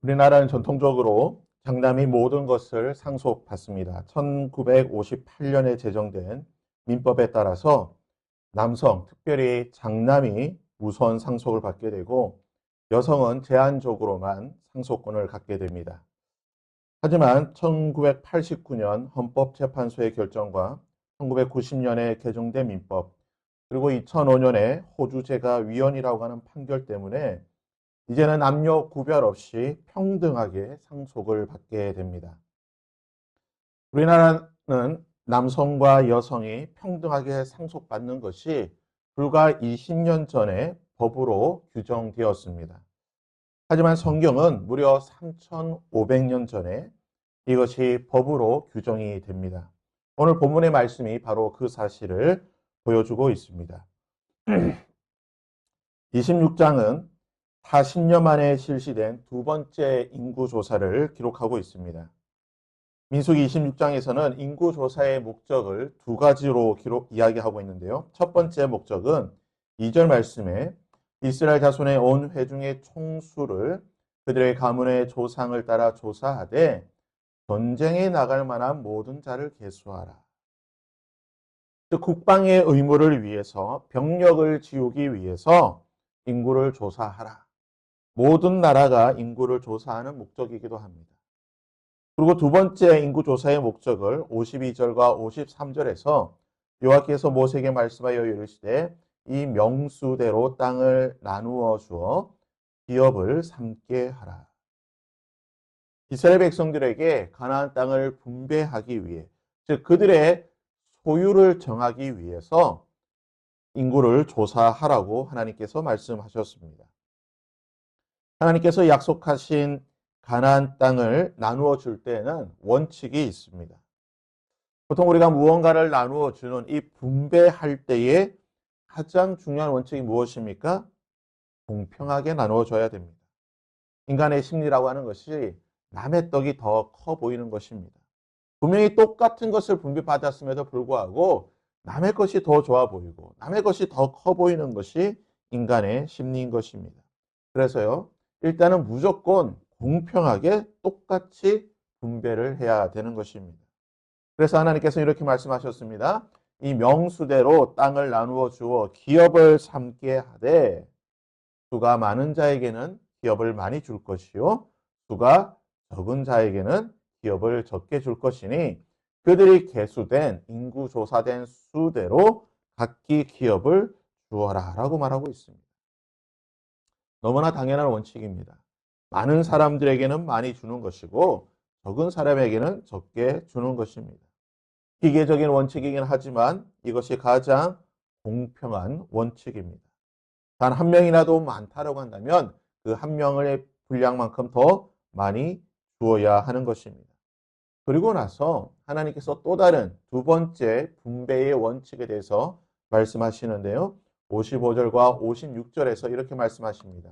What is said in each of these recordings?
우리나라는 전통적으로 장남이 모든 것을 상속받습니다. 1958년에 제정된 민법에 따라서 남성, 특별히 장남이 우선 상속을 받게 되고 여성은 제한적으로만 상속권을 갖게 됩니다. 하지만 1989년 헌법재판소의 결정과 1990년에 개정된 민법, 그리고 2005년에 호주제가 위헌이라고 하는 판결 때문에 이제는 남녀 구별 없이 평등하게 상속을 받게 됩니다. 우리나라는 남성과 여성이 평등하게 상속받는 것이 불과 20년 전에 법으로 규정되었습니다. 하지만 성경은 무려 3,500년 전에 이것이 법으로 규정이 됩니다. 오늘 본문의 말씀이 바로 그 사실을 보여주고 있습니다. 26장은 40년 만에 실시된 두 번째 인구조사를 기록하고 있습니다. 민수기 26장에서는 인구조사의 목적을 두 가지로 이야기하고 있는데요. 첫 번째 목적은 2절 말씀에 이스라엘 자손의 온 회중의 총수를 그들의 가문의 조상을 따라 조사하되 전쟁에 나갈 만한 모든 자를 계수하라. 즉 국방의 의무를 위해서 병력을 지우기 위해서 인구를 조사하라. 모든 나라가 인구를 조사하는 목적이기도 합니다. 그리고 두 번째 인구조사의 목적을 52절과 53절에서 여호와께서 모세에게 말씀하여 이르시되 이 명수대로 땅을 나누어 주어 기업을 삼게 하라. 이스라엘 백성들에게 가나안 땅을 분배하기 위해, 즉 그들의 소유를 정하기 위해서 인구를 조사하라고 하나님께서 말씀하셨습니다. 하나님께서 약속하신 가나안 땅을 나누어 줄 때에는 원칙이 있습니다. 보통 우리가 무언가를 나누어 주는 이 분배할 때에 가장 중요한 원칙이 무엇입니까? 공평하게 나누어 줘야 됩니다. 인간의 심리라고 하는 것이 남의 떡이 더 커 보이는 것입니다. 분명히 똑같은 것을 분배받았음에도 불구하고 남의 것이 더 좋아 보이고 남의 것이 더 커 보이는 것이 인간의 심리인 것입니다. 그래서요, 일단은 무조건 공평하게 똑같이 분배를 해야 되는 것입니다. 그래서 하나님께서 이렇게 말씀하셨습니다. 이 명수대로 땅을 나누어 주어 기업을 삼게 하되 수가 많은 자에게는 기업을 많이 줄 것이요 수가 적은 자에게는 기업을 적게 줄 것이니 그들이 계수된 인구 조사된 수대로 각기 기업을 주어라 라고 말하고 있습니다. 너무나 당연한 원칙입니다. 많은 사람들에게는 많이 주는 것이고 적은 사람에게는 적게 주는 것입니다. 기계적인 원칙이긴 하지만 이것이 가장 공평한 원칙입니다. 단 한 명이라도 많다고 한다면 그 한 명의 분량만큼 더 많이 주어야 하는 것입니다. 그리고 나서 하나님께서 또 다른 두 번째 분배의 원칙에 대해서 말씀하시는데요. 55절과 56절에서 이렇게 말씀하십니다.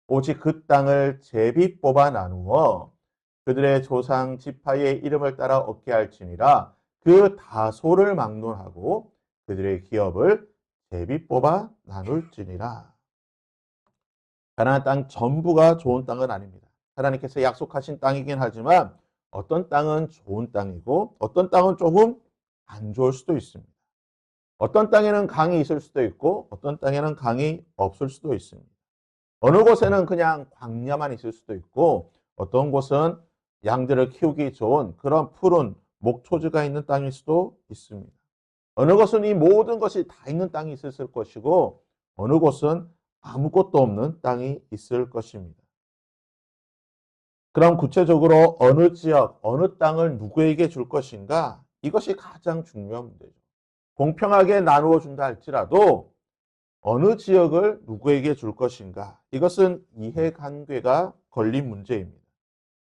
오직 그 땅을 제비 뽑아 나누어 그들의 조상 지파의 이름을 따라 얻게 할지니라. 그 다소를 막론하고 그들의 기업을 제비 뽑아 나눌지니라. 가나안 땅 전부가 좋은 땅은 아닙니다. 하나님께서 약속하신 땅이긴 하지만 어떤 땅은 좋은 땅이고 어떤 땅은 조금 안 좋을 수도 있습니다. 어떤 땅에는 강이 있을 수도 있고 어떤 땅에는 강이 없을 수도 있습니다. 어느 곳에는 그냥 광야만 있을 수도 있고 어떤 곳은 양들을 키우기 좋은 그런 푸른 목초지가 있는 땅일 수도 있습니다. 어느 곳은 이 모든 것이 다 있는 땅이 있을 것이고 어느 곳은 아무것도 없는 땅이 있을 것입니다. 그럼 구체적으로 어느 지역, 어느 땅을 누구에게 줄 것인가? 이것이 가장 중요한 문제죠. 공평하게 나누어 준다 할지라도 어느 지역을 누구에게 줄 것인가? 이것은 이해관계가 걸린 문제입니다.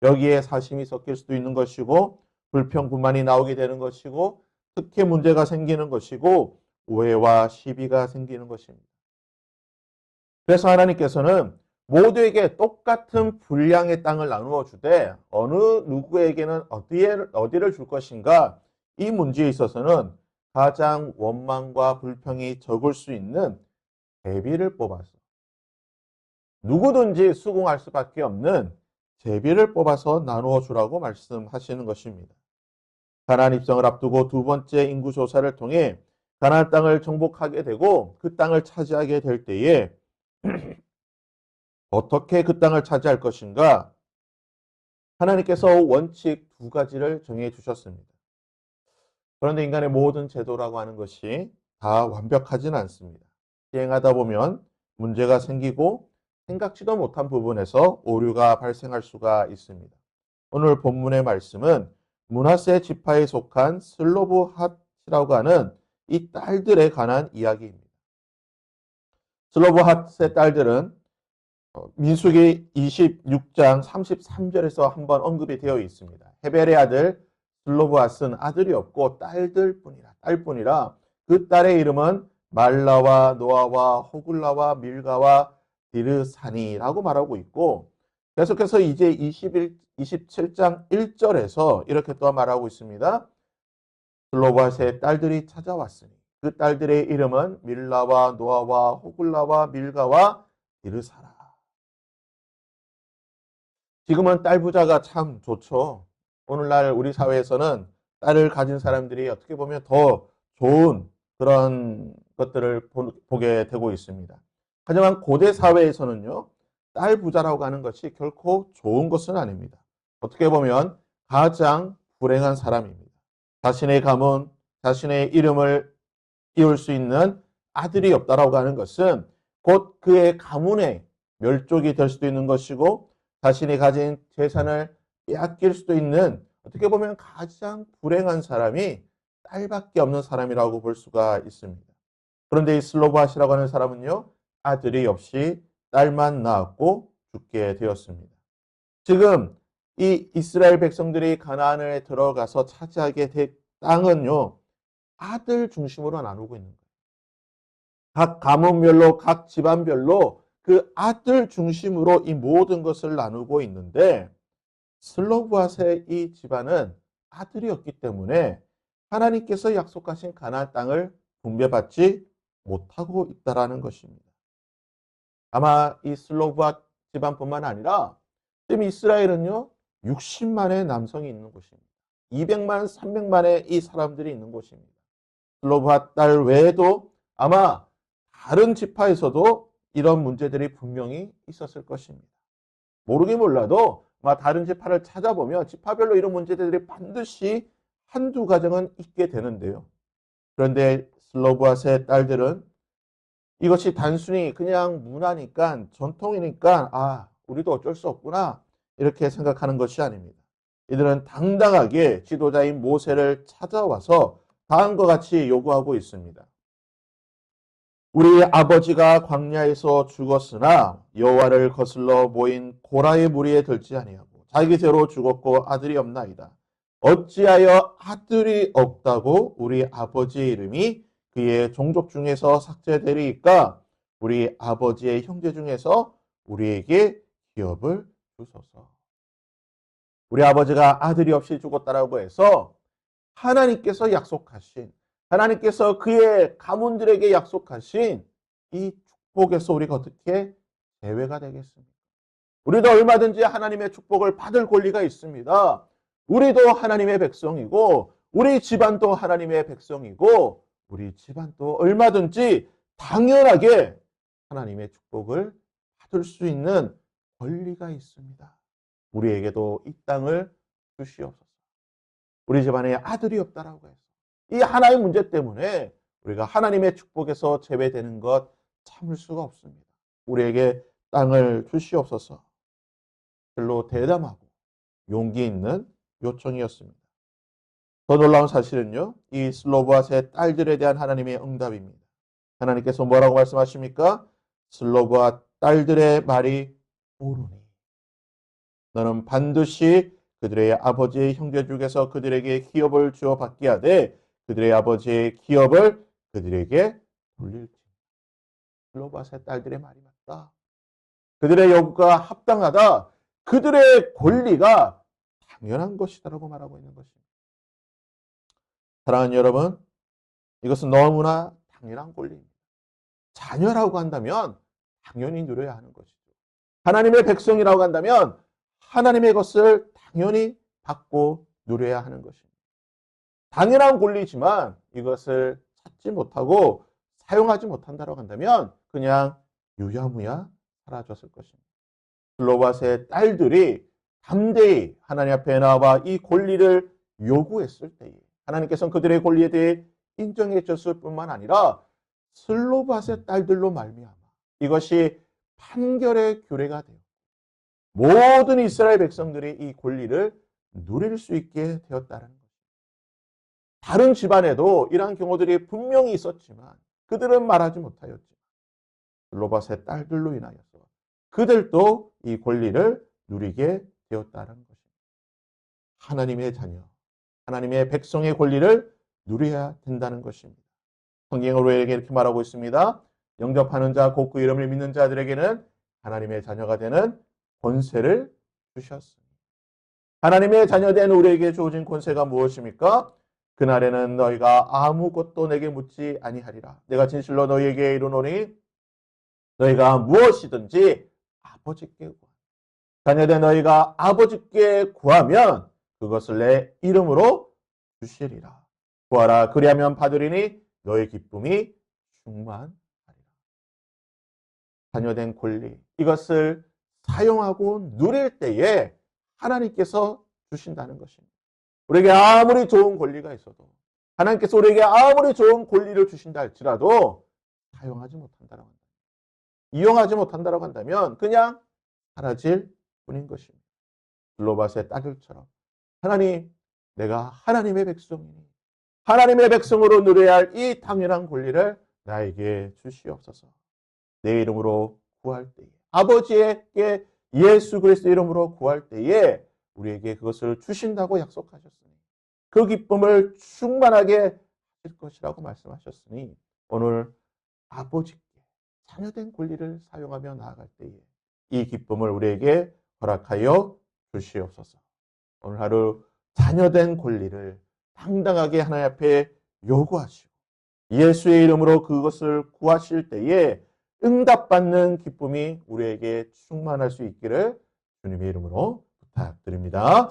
여기에 사심이 섞일 수도 있는 것이고 불평불만이 나오게 되는 것이고 특혜 문제가 생기는 것이고 오해와 시비가 생기는 것입니다. 그래서 하나님께서는 모두에게 똑같은 분량의 땅을 나누어 주되 어느 누구에게는 어디를 줄 것인가 이 문제에 있어서는 가장 원망과 불평이 적을 수 있는 대비를 뽑아서 누구든지 수긍할 수밖에 없는 제비를 뽑아서 나누어 주라고 말씀하시는 것입니다. 가나안 입성을 앞두고 두 번째 인구 조사를 통해 가나안 땅을 정복하게 되고 그 땅을 차지하게 될 때에 어떻게 그 땅을 차지할 것인가? 하나님께서 원칙 두 가지를 정해 주셨습니다. 그런데 인간의 모든 제도라고 하는 것이 다 완벽하지는 않습니다. 시행하다 보면 문제가 생기고 생각지도 못한 부분에서 오류가 발생할 수가 있습니다. 오늘 본문의 말씀은 므낫세 지파에 속한 슬로브핫이라고 하는 이 딸들에 관한 이야기입니다. 슬로브핫의 딸들은 민수기 26장 33절에서 한번 언급이 되어 있습니다. 헤벨의 아들 슬로브핫은 아들이 없고 딸뿐이라 그 딸의 이름은 말라와 노아와 호글라와 밀가와 디르사니라고 말하고 있고 계속해서 이제 27장 1절에서 이렇게 또 말하고 있습니다. 슬로브핫의 딸들이 찾아왔으니 그 딸들의 이름은 밀라와 노아와 호글라와 밀가와 디르사라. 지금은 딸 부자가 참 좋죠. 오늘날 우리 사회에서는 딸을 가진 사람들이 어떻게 보면 더 좋은 그런 것들을 보게 되고 있습니다. 하지만 고대 사회에서는요, 딸 부자라고 하는 것이 결코 좋은 것은 아닙니다. 어떻게 보면 가장 불행한 사람입니다. 자신의 가문, 자신의 이름을 띄울 수 있는 아들이 없다라고 하는 것은 곧 그의 가문의 멸족이 될 수도 있는 것이고 자신이 가진 재산을 빼앗길 수도 있는 어떻게 보면 가장 불행한 사람이 딸밖에 없는 사람이라고 볼 수가 있습니다. 그런데 이 슬로브핫이라고 하는 사람은요, 아들이 없이 딸만 낳았고 죽게 되었습니다. 지금 이 이스라엘 백성들이 가나안에 들어가서 차지하게 된 땅은요, 아들 중심으로 나누고 있는 거예요. 각 가문별로, 각 집안별로 그 아들 중심으로 이 모든 것을 나누고 있는데 슬로브핫의 이 집안은 아들이 없기 때문에 하나님께서 약속하신 가나안 땅을 분배받지 못하고 있다라는 것입니다. 아마 이 슬로브핫 집안뿐만 아니라 지금 이스라엘은요 60만의 남성이 있는 곳입니다. 200만, 300만의 이 사람들이 있는 곳입니다. 슬로브핫 딸 외에도 아마 다른 지파에서도 이런 문제들이 분명히 있었을 것입니다. 모르긴 몰라도 다른 지파를 찾아보면 지파별로 이런 문제들이 반드시 한두 가정은 있게 되는데요. 그런데 슬로브핫의 딸들은 이것이 단순히 그냥 문화니까 전통이니까 우리도 어쩔 수 없구나 이렇게 생각하는 것이 아닙니다. 이들은 당당하게 지도자인 모세를 찾아와서 다음과 같이 요구하고 있습니다. 우리 아버지가 광야에서 죽었으나 여호와를 거슬러 모인 고라의 무리에 들지 아니하고 자기 죄로 죽었고 아들이 없나이다. 어찌하여 아들이 없다고 우리 아버지의 이름이 그의 종족 중에서 삭제되리이까? 우리 아버지의 형제 중에서 우리에게 기업을 주소서. 우리 아버지가 아들이 없이 죽었다라고 해서 하나님께서 약속하신 하나님께서 그의 가문들에게 약속하신 이 축복에서 우리가 어떻게 제외가 되겠습니까? 우리도 얼마든지 하나님의 축복을 받을 권리가 있습니다. 우리도 하나님의 백성이고 우리 집안도 하나님의 백성이고 우리 집안도 얼마든지 당연하게 하나님의 축복을 받을 수 있는 권리가 있습니다. 우리에게도 이 땅을 주시옵소서. 우리 집안에 아들이 없다라고 해서 이 하나의 문제 때문에 우리가 하나님의 축복에서 제외되는 것 참을 수가 없습니다. 우리에게 땅을 주시옵소서. 별로 대담하고 용기 있는 요청이었습니다. 더 놀라운 사실은요, 이 슬로브핫의 딸들에 대한 하나님의 응답입니다. 하나님께서 뭐라고 말씀하십니까? 슬로브핫 딸들의 말이 옳으니 너는 반드시 그들의 아버지의 형제 중에서 그들에게 기업을 주어 받게 하되 그들의 아버지의 기업을 그들에게 돌릴지. 슬로브핫의 딸들의 말이 맞다. 그들의 요구가 합당하다. 그들의 권리가 당연한 것이다라고 말하고 있는 것입니다. 사랑하는 여러분, 이것은 너무나 당연한 권리입니다. 자녀라고 한다면 당연히 누려야 하는 것이죠. 하나님의 백성이라고 한다면 하나님의 것을 당연히 받고 누려야 하는 것입니다. 당연한 권리지만 이것을 찾지 못하고 사용하지 못한다고 한다면 그냥 유야무야 사라졌을 것입니다. 글로밧의 딸들이 담대히 하나님 앞에 나와 이 권리를 요구했을 때에 하나님께서는 그들의 권리에 대해 인정해 줬을 뿐만 아니라 슬로밧의 딸들로 말미암아 이것이 판결의 규례가 되어 모든 이스라엘 백성들이 이 권리를 누릴 수 있게 되었다는 것입니다. 다른 집안에도 이러한 경우들이 분명히 있었지만 그들은 말하지 못하였지만 슬로밧의 딸들로 인하여서 그들도 이 권리를 누리게 되었다는 것입니다. 하나님의 자녀, 하나님의 백성의 권리를 누려야 된다는 것입니다. 성경은 우리에게 이렇게 말하고 있습니다. 영접하는 자, 곧 그 이름을 믿는 자들에게는 하나님의 자녀가 되는 권세를 주셨습니다. 하나님의 자녀된 우리에게 주어진 권세가 무엇입니까? 그날에는 너희가 아무것도 내게 묻지 아니하리라. 내가 진실로 너희에게 이르노니 너희가 무엇이든지 아버지께 구하라. 자녀된 너희가 아버지께 구하면 그것을 내 이름으로 주시리라. 구하라 그리하면 받으리니 너희 기쁨이 충만하리라. 자녀된 권리 이것을 사용하고 누릴 때에 하나님께서 주신다는 것입니다. 우리에게 아무리 좋은 권리가 있어도 하나님께서 우리에게 아무리 좋은 권리를 주신다 할지라도 사용하지 못한다고 한다. 이용하지 못한다고 한다면 그냥 사라질 뿐인 것입니다. 글로밧의 딸들처럼 하나님, 내가 하나님의 백성이니 하나님의 백성으로 누려야 할 이 당연한 권리를 나에게 주시옵소서. 내 이름으로 구할 때에 아버지에게 예수 그리스도 이름으로 구할 때에 우리에게 그것을 주신다고 약속하셨으니 그 기쁨을 충만하게 하실 것이라고 말씀하셨으니 오늘 아버지께 자녀된 권리를 사용하며 나아갈 때에 이 기쁨을 우리에게 허락하여 주시옵소서. 오늘 하루 자녀된 권리를 당당하게 하나님 앞에 요구하시고 예수의 이름으로 그것을 구하실 때에 응답받는 기쁨이 우리에게 충만할 수 있기를 주님의 이름으로 부탁드립니다.